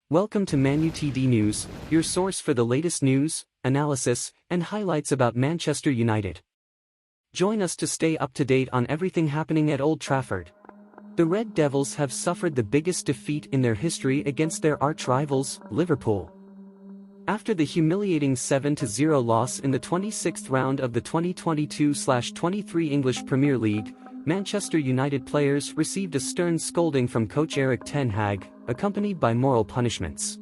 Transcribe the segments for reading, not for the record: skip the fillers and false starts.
Welcome to ManUtdNews, your source for the latest news, analysis, and highlights about Manchester United. Join us to stay up to date on everything happening at Old Trafford. The Red Devils have suffered the biggest defeat in their history against their arch-rivals, Liverpool. After the humiliating 7-0 loss in the 26th round of the 2022-23 English Premier League, Manchester United players received a stern scolding from coach Erik ten Hag, accompanied by moral punishments.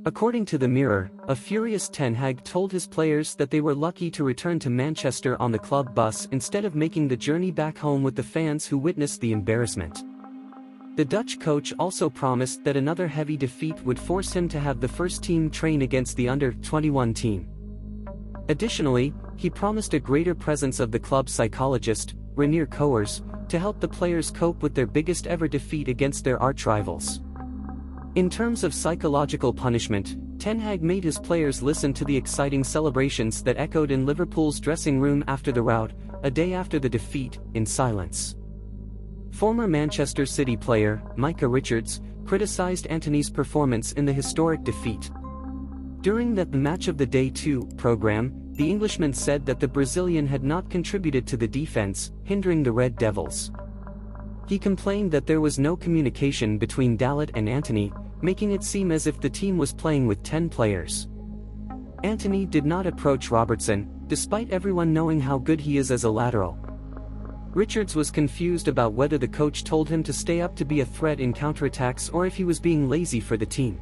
According to the Mirror, a furious Ten Hag told his players that they were lucky to return to Manchester on the club bus instead of making the journey back home with the fans who witnessed the embarrassment. The Dutch coach also promised that another heavy defeat would force him to have the first team train against the under-21 team. Additionally, he promised a greater presence of the club psychologist, Reinier Koers, to help the players cope with their biggest ever defeat against their arch-rivals. In terms of psychological punishment, Ten Hag made his players listen to the exciting celebrations that echoed in Liverpool's dressing room after the rout, a day after the defeat, in silence. Former Manchester City player, Micah Richards, criticized Antony's performance in the historic defeat. During the Match of the Day 2 program, the Englishman said that the Brazilian had not contributed to the defense, hindering the Red Devils. He complained that there was no communication between Dalot and Antony, making it seem as if the team was playing with 10 players. Antony did not approach Robertson, despite everyone knowing how good he is as a lateral. Richards was confused about whether the coach told him to stay up to be a threat in counterattacks or if he was being lazy for the team.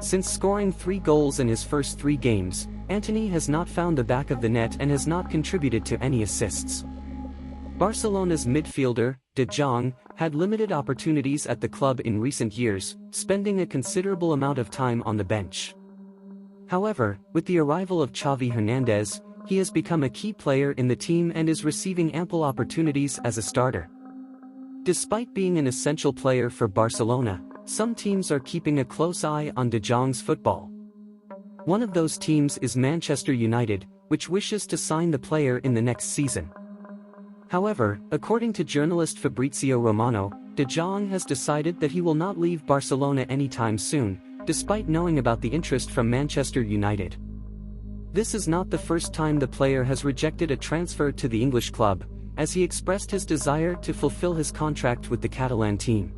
Since scoring 3 goals in his first 3 games, Antony has not found the back of the net and has not contributed to any assists. Barcelona's midfielder, De Jong, had limited opportunities at the club in recent years, spending a considerable amount of time on the bench. However, with the arrival of Xavi Hernandez, he has become a key player in the team and is receiving ample opportunities as a starter. Despite being an essential player for Barcelona, some teams are keeping a close eye on De Jong's football. One of those teams is Manchester United, which wishes to sign the player in the next season. However, according to journalist Fabrizio Romano, De Jong has decided that he will not leave Barcelona anytime soon, despite knowing about the interest from Manchester United. This is not the first time the player has rejected a transfer to the English club, as he expressed his desire to fulfill his contract with the Catalan team.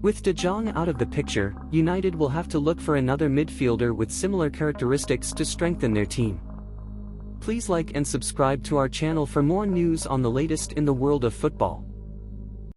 With De Jong out of the picture, United will have to look for another midfielder with similar characteristics to strengthen their team. Please like and subscribe to our channel for more news on the latest in the world of football.